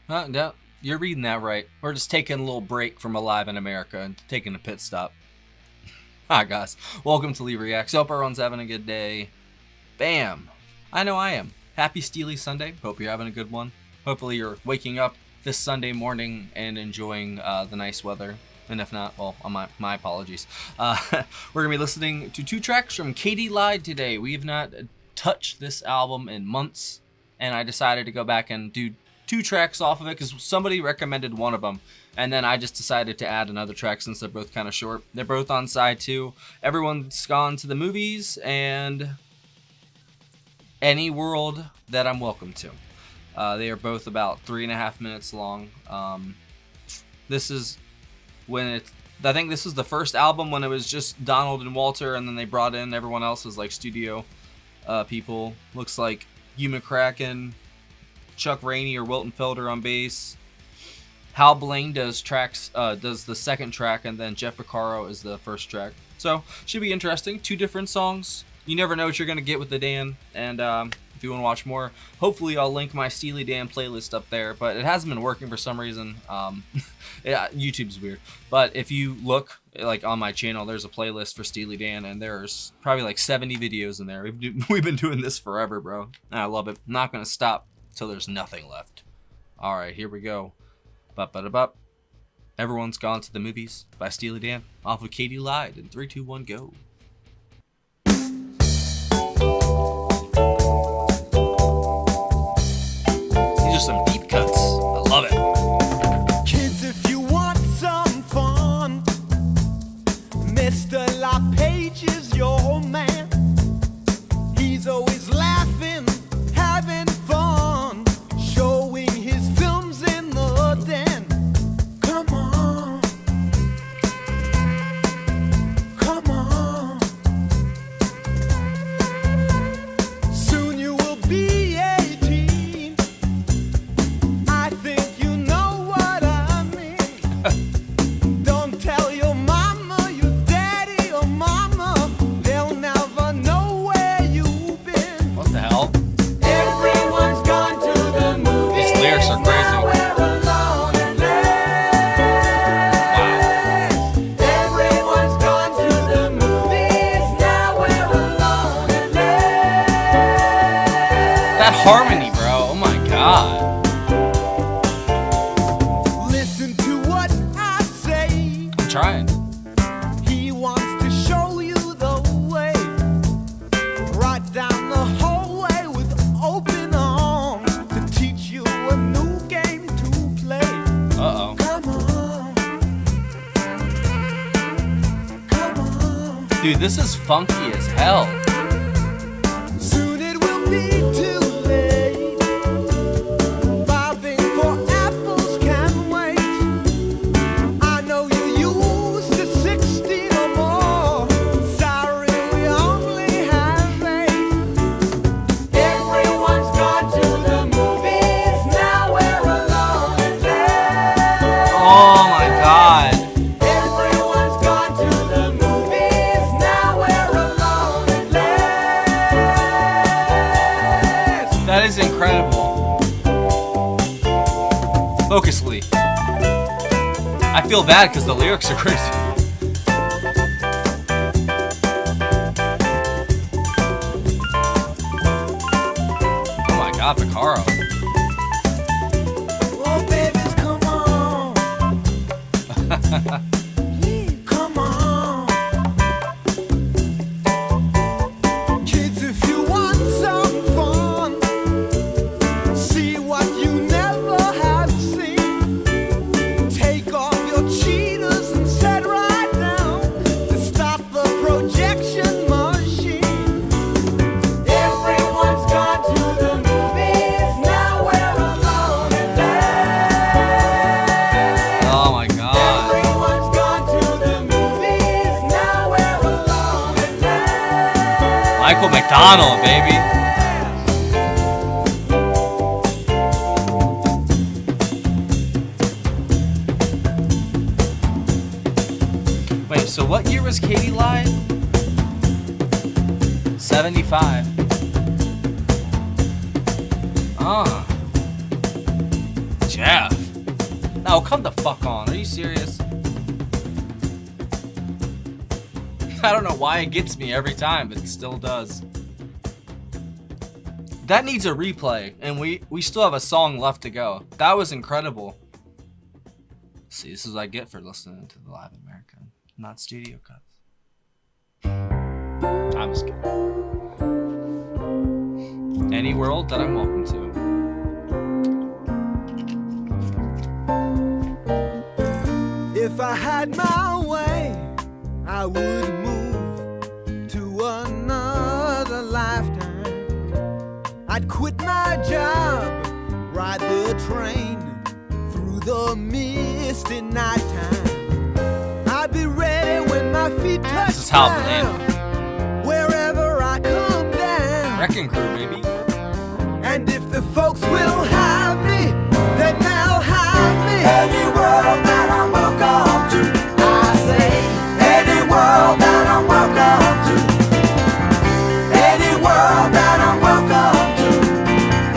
No, you're reading that right. We're just taking a little break from Alive in America and taking a pit stop. Hi guys, welcome to Lee Reacts. Hope everyone's having a good day. Bam! I know I am. Happy Steely Sunday. Hope you're having a good one. Hopefully you're waking up this Sunday morning and enjoying the nice weather. And if not, well, my apologies. We're going to be listening to 2 tracks from Katy Lied today. We have not touched this album in months, and I decided to go back and do 2 tracks off of it because somebody recommended one of them, and then I just decided to add another track since they're both kind of short. They're both on side 2. Everyone's Gone to the Movies and Any World That I'm Welcome to. They are both about 3.5 minutes long. This is when I think this is the first album when it was just Donald and Walter, and then they brought in everyone else as like studio people. Looks like Hugh McCracken, Chuck Rainey or Wilton Felder on bass. Hal Blaine does the second track, and then Jeff Porcaro is the first track. So should be interesting. 2 different songs. You never know what you're gonna get with the Dan. And if you want to watch more, hopefully I'll link my Steely Dan playlist up there. But it hasn't been working for some reason. Yeah, YouTube's weird. But if you look like on my channel, there's a playlist for Steely Dan, and there's probably like 70 videos in there. We've been doing this forever, bro. And I love it. I'm not gonna stop till there's nothing left. All right, here we go. Bup. Everyone's Gone to the Movies by Steely Dan, off of Katy Lied in 3, 2, 1, go. These are some deep cuts. I love it. Kids, if you want some fun, Mr. LaPage is your man. He's always laughing, having fun, showing his films in the den. Come on, come on. Soon you will be 18. I think you know what I mean. Don't tell your mama, your daddy, or mama. They'll never know where you've been. What the hell? Everyone's gone to the movies. These lyrics are crazy. Now we're alone and left. Everyone's gone to the movies. Now we're alone and left. That harmony, bro. Oh my god. Listen to what I say. I'm trying. He wants to show you the way, right down the hallway with open arms, to teach you a new game to play. Uh-oh. Come on, come on. Dude, this is funky as hell. Soon it will be too late. Bobbing for apples can wait. I know you used to 16 or more. Sorry, we only have 8. Everyone's gone to the movies. Now we're alone and left. Oh my god. Everyone's gone to the movies. Now we're alone and left. That is incredible. Focus, Lee. I feel bad because the lyrics are crazy. Oh my god, Porcaro. Oh, babies, come on. Come on. Kids, if you want some fun, see what you never have seen. Take off your cheaters and sit right down to stop the projection machine. Everyone's gone to the movies. Now we're alone and left. Oh my god. Everyone's gone to the movies. Now we're alone and left. Michael McDonald, baby. Wait, so what year was Katy Lied? 75. Ah. Yeah. Oh, come the fuck on. Are you serious? I don't know why it gets me every time, but it still does. That needs a replay, and we still have a song left to go. That was incredible. See, this is what I get for listening to the Live America, not studio cuts. I'm just kidding. Any world that I'm welcome to. If I had my way, I would move to another lifetime. I'd quit my job, ride the train through the misty nighttime. I'd be ready when my feet touch This is how down, wherever I come down. Wrecking Crew, baby. And if the folks will have me, then they'll have me. Any world that I'm welcome to, I say. Any world that I'm welcome to. Any world that I'm welcome to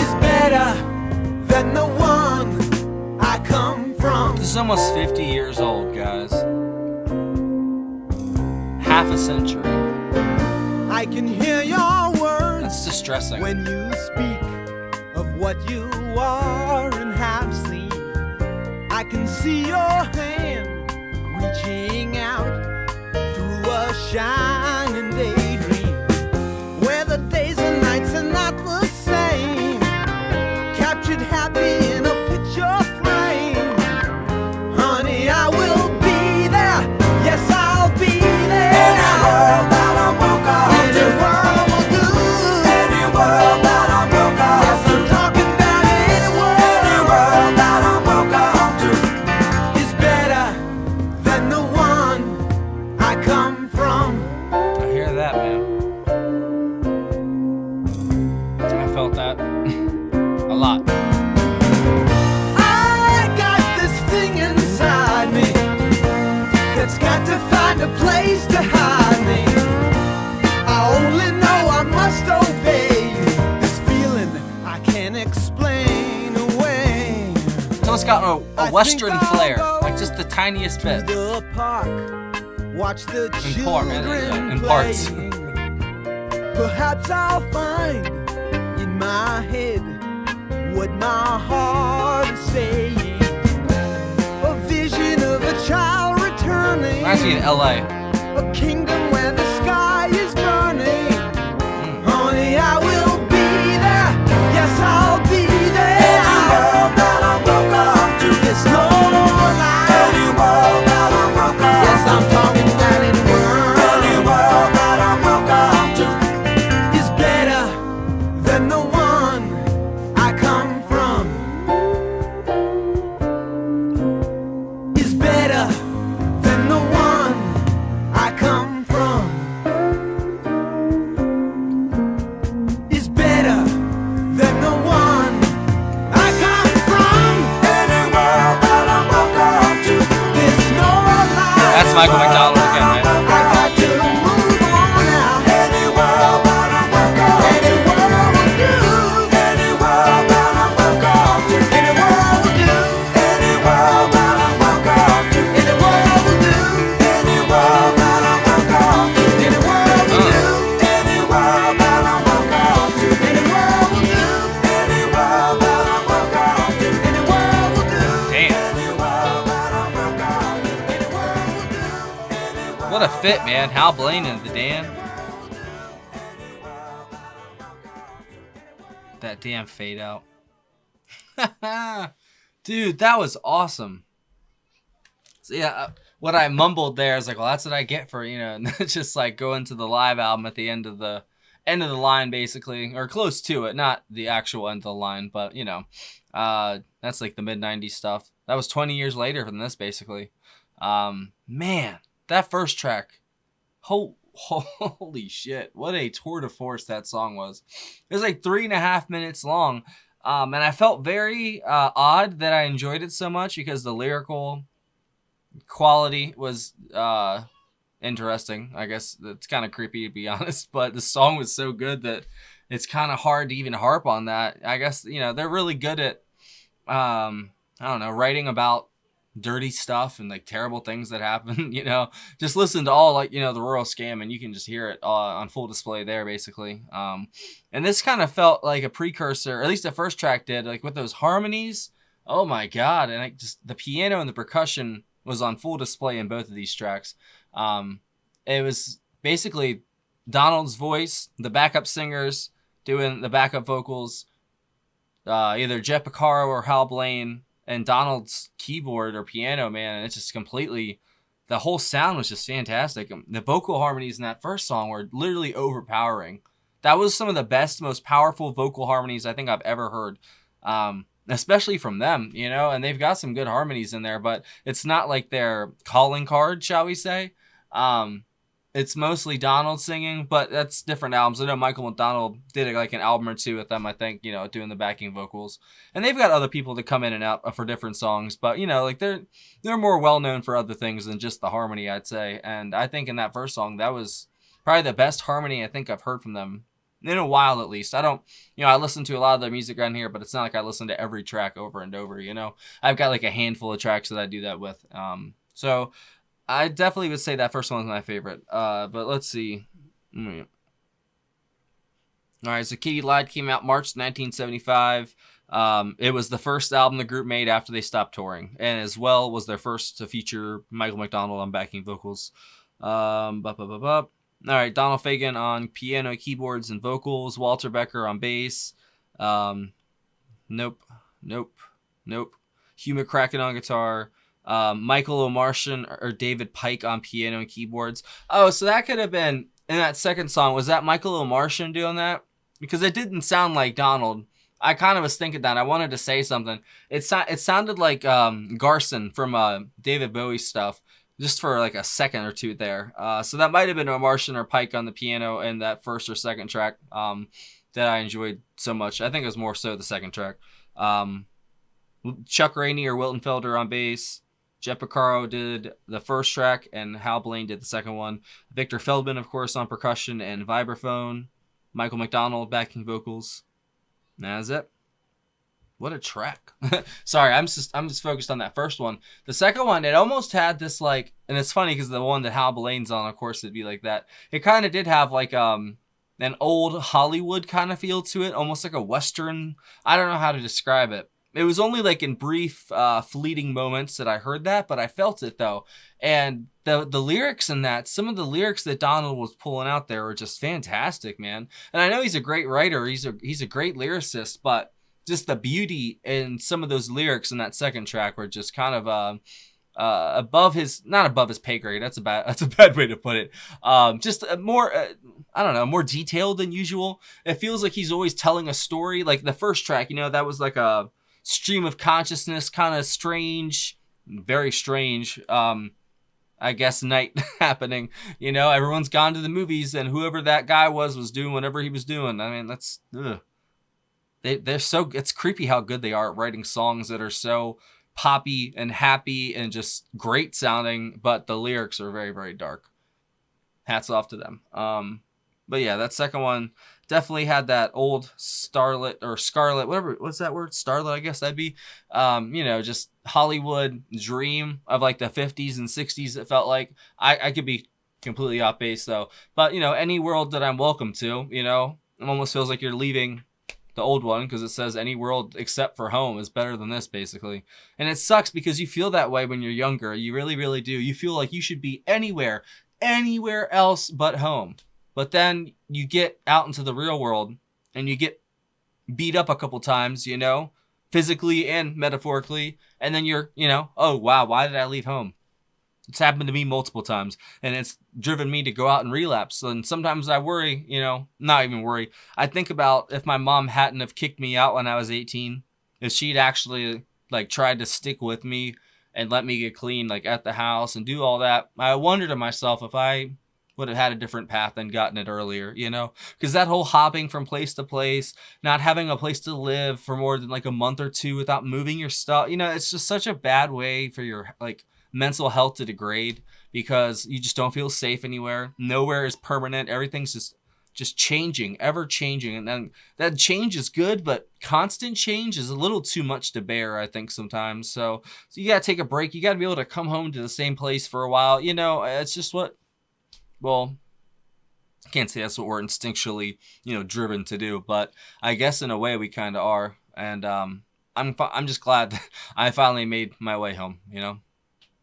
is better than the one I come from. This is almost 50 years old, guys. Half a century. I can hear your words. That's distressing. When you speak of what you are and have seen, I can see your hand reaching out through a shining daydream, where the days and nights are not the same, captured happy in a picture frame. Honey, I will be there. Yes, I'll be there. Any world that I'm welcome to. Any world will do. Any world that I'm welcome to. Yes, I'm talking about any world. Any world that I'm welcome to is better than the one I come from. I hear that, man. I felt that a lot. I got this thing inside me that's got to find a place to hide me. I only know I must obey this feeling I can't explain away. So it's got a I western think I'll flair, go like just the tiniest to bit. the park, watch the In part, man, children in parts. playing. Perhaps I'll find in my head what my heart is saying. A vision of a child returning, Reminds me in LA. a kingdom where the sky is burning. Honey, I will be there. Yes, I'll be there. Any world that I'm welcome to. There's no lie. Any world that I'm welcome. Yes, I'm talking about any world. Any world that I'm welcome to is better than the one I come from. Is better than the one I come from. Is better than the one I come from. Any world that I'm welcome to. There's no lie. That's Michael McDonald again, right? I got to move on now. Any world that I'm welcome. Any world will do. Any world that I'm welcome to. Any world will do. Any world that I'm welcome to. Any world will do. Any world that I'm welcome to. Any world will do. Any world that I'm welcome to. Any world will do. Any world that I'm welcome to. Any world will do. Damn. Any world that I'm welcome to. Any world will do. Any world. What a fit, man. Hal Blaine and the Dan. That damn fade out. Dude, that was awesome. So yeah, what I mumbled there is like, well, that's what I get for, just like going to the live album at the end of the line, basically, or close to it. Not the actual end of the line, but that's like the mid-90s stuff. That was 20 years later than this, basically. Man, that first track, holy shit, what a tour de force that song was. It was like 3.5 minutes long, and I felt very odd that I enjoyed it so much because the lyrical quality was interesting. I guess it's kind of creepy, to be honest, but the song was so good that it's kind of hard to even harp on that. I guess, they're really good at, I don't know, writing about dirty stuff and like terrible things that happen, you know, just listen to all like, you know, the Royal Scam and you can just hear it on full display there basically. And this kind of felt like a precursor, or at least the first track did, like with those harmonies. Oh my God. And like just the piano and the percussion was on full display in both of these tracks. It was basically Donald's voice, the backup singers doing the backup vocals, either Jeff Porcaro or Hal Blaine, and Donald's keyboard or piano, man. It's just completely, the whole sound was just fantastic. The vocal harmonies in that first song were literally overpowering. That was some of the best, most powerful vocal harmonies I think I've ever heard, especially from them, you know, and they've got some good harmonies in there, but it's not like their calling card, shall we say. It's mostly Donald singing, but that's different albums. I know Michael McDonald did like an album or two with them, I think, you know, doing the backing vocals. And they've got other people that come in and out for different songs, but, you know, like they're more well-known for other things than just the harmony, I'd say. And I think in that first song, that was probably the best harmony I think I've heard from them in a while, at least. I don't, you know, I listen to a lot of their music around here, but it's not like I listen to every track over and over, you know. I've got like a handful of tracks that I do that with. So I definitely would say that first one is my favorite. But let's see. All right, so Kitty Lied came out March 1975. It was the first album the group made after they stopped touring, and as well was their first to feature Michael McDonald on backing vocals. All right, Donald Fagen on piano, keyboards, and vocals. Walter Becker on bass. Nope. Hugh McCracken on guitar. Michael O'Martian or David Pike on piano and keyboards. Oh, so that could have been in that second song. Was that Michael O'Martian doing that? Because it didn't sound like Donald. I kind of was thinking that. I wanted to say something. It sounded like Garson from David Bowie stuff, just for like a second or two there. So that might have been O'Martian or Pike on the piano in that first or second track that I enjoyed so much. I think it was more so the second track. Chuck Rainey or Wilton Felder on bass. Jeff Porcaro did the first track, and Hal Blaine did the second one. Victor Feldman, of course, on percussion and vibraphone. Michael McDonald backing vocals. And that's it. What a track. Sorry, I'm just focused on that first one. The second one, it almost had this like, and it's funny because the one that Hal Blaine's on, of course, it'd be like that. It kind of did have like an old Hollywood kind of feel to it, almost like a Western. I don't know how to describe it. It was only like in brief, fleeting moments that I heard that, but I felt it though. And the lyrics in that, some of the lyrics that Donald was pulling out there were just fantastic, man. And I know he's a great writer, he's a great lyricist, but just the beauty in some of those lyrics in that second track were just kind of above his, not above his pay grade. That's a bad way to put it. Just more, I don't know, more detailed than usual. It feels like he's always telling a story. Like the first track, you know, that was like a stream of consciousness, kind of strange, very strange, I guess, night happening. You know, everyone's gone to the movies, and whoever that guy was doing whatever he was doing. I mean, that's, ugh. They're so, it's creepy how good they are at writing songs that are so poppy and happy and just great sounding, but the lyrics are very, very dark. Hats off to them. But yeah, that second one definitely had that old starlet or scarlet, whatever, what's that word? Starlet, I guess that'd be, you know, just Hollywood dream of like the 50s and 60s. It felt like. I could be completely off base though, but you know, any world that I'm welcome to, you know, it almost feels like you're leaving the old one because it says any world except for home is better than this, basically. And it sucks because you feel that way when you're younger. You really, really do. You feel like you should be anywhere else but home. But then you get out into the real world and you get beat up a couple times, you know, physically and metaphorically. And then you're, you know, oh, wow, why did I leave home? It's happened to me multiple times, and it's driven me to go out and relapse. And sometimes I worry, you know, not even worry. I think about if my mom hadn't have kicked me out when I was 18, if she'd actually like tried to stick with me and let me get clean, like at the house and do all that. I wonder to myself if I would have had a different path and gotten it earlier, you know, because that whole hopping from place to place, not having a place to live for more than like a month or two without moving your stuff, you know, it's just such a bad way for your like mental health to degrade because you just don't feel safe anywhere. Nowhere is permanent. Everything's just just changing, ever changing. And then that change is good, but constant change is a little too much to bear, I think, sometimes. So you got to take a break. You got to be able to come home to the same place for a while. You know, it's just what, well, I can't say that's what we're instinctually, you know, driven to do, but I guess in a way we kind of are. And I'm just glad that I finally made my way home, you know.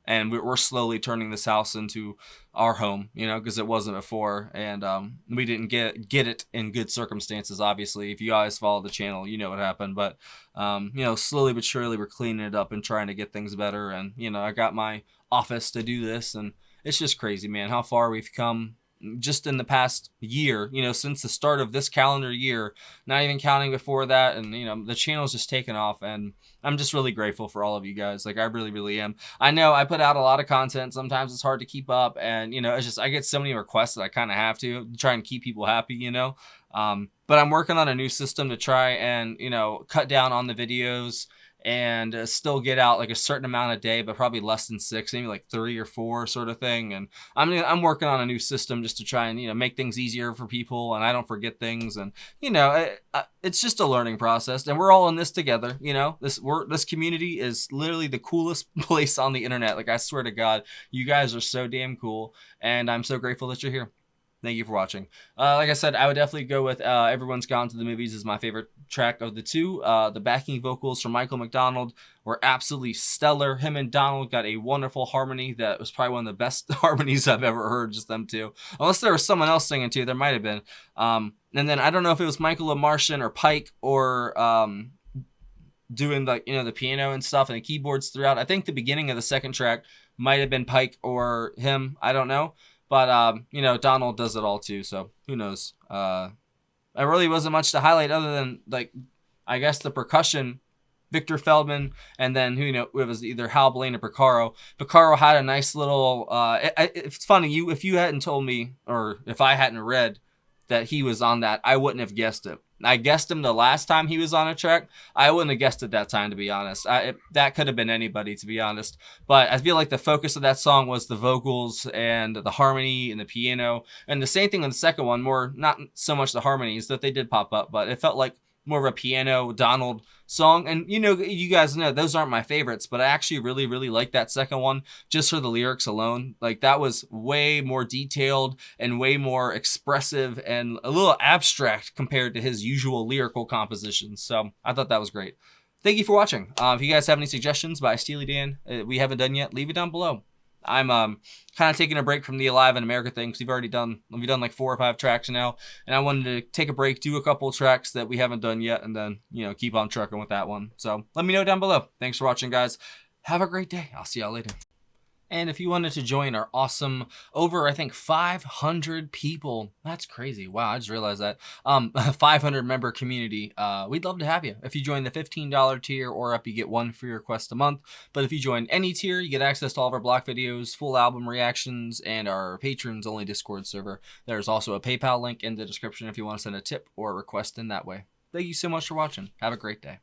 And we're slowly turning this house into our home, you know, because it wasn't before. And we didn't get it in good circumstances, obviously. If you guys follow the channel, you know what happened. But, you know, slowly but surely we're cleaning it up and trying to get things better. And, you know, I got my office to do this. And it's just crazy, man, how far we've come just in the past year, you know, since the start of this calendar year, not even counting before that. And, you know, the channel's just taken off, and I'm just really grateful for all of you guys. Like, I really, really am. I know I put out a lot of content. Sometimes it's hard to keep up, and, you know, it's just, I get so many requests that I kind of have to try and keep people happy, you know. But I'm working on a new system to try and, you know, cut down on the videos and still get out like a certain amount a day, but probably less than 6, maybe like 3 or 4 sort of thing. And I'm working on a new system just to try and, you know, make things easier for people, and I don't forget things. And, you know, it's just a learning process, and we're all in this together. You know, this community is literally the coolest place on the internet. Like, I swear to God, you guys are so damn cool, and I'm so grateful that you're here. Thank you for watching. Like I said, I would definitely go with Everyone's Gone to the Movies is my favorite track of the two. The backing vocals from Michael McDonald were absolutely stellar. Him and Donald got a wonderful harmony that was probably one of the best harmonies I've ever heard, just them two. Unless there was someone else singing too, there might have been. And then I don't know if it was Michael LaMartian or Pike or doing the, you know, the piano and stuff and the keyboards throughout. I think the beginning of the second track might have been Pike or him. I don't know. But, you know, Donald does it all too, so who knows. There really wasn't much to highlight other than, like, I guess the percussion, Victor Feldman, and then, you know, it was either Hal Blaine or Picaro. Picaro had a nice little, it's funny, if you hadn't told me, or if I hadn't read that he was on that, I wouldn't have guessed it. I guessed him the last time he was on a track. I wouldn't have guessed it that time, to be honest. That could have been anybody, to be honest. But I feel like the focus of that song was the vocals and the harmony and the piano. And the same thing on the second one, more not so much the harmonies, that they did pop up, but it felt like more of a piano Donald song. And, you know, you guys know those aren't my favorites, but I actually really, really like that second one just for the lyrics alone. Like, that was way more detailed and way more expressive and a little abstract compared to his usual lyrical compositions. So I thought that was great. Thank you for watching. If you guys have any suggestions by Steely Dan we haven't done yet, leave it down below. I'm kind of taking a break from the Alive in America thing, because we've done like 4 or 5 tracks now, and I wanted to take a break, do a couple of tracks that we haven't done yet, and then, you know, keep on trucking with that one. So let me know down below. Thanks for watching, guys. Have a great day. I'll see y'all later. And if you wanted to join our awesome, over, I think, 500 people, that's crazy. Wow, I just realized that, 500 member community, we'd love to have you. If you join the $15 tier or up, you get 1 free request a month. But if you join any tier, you get access to all of our block videos, full album reactions, and our patrons only Discord server. There's also a PayPal link in the description if you want to send a tip or a request in that way. Thank you so much for watching. Have a great day.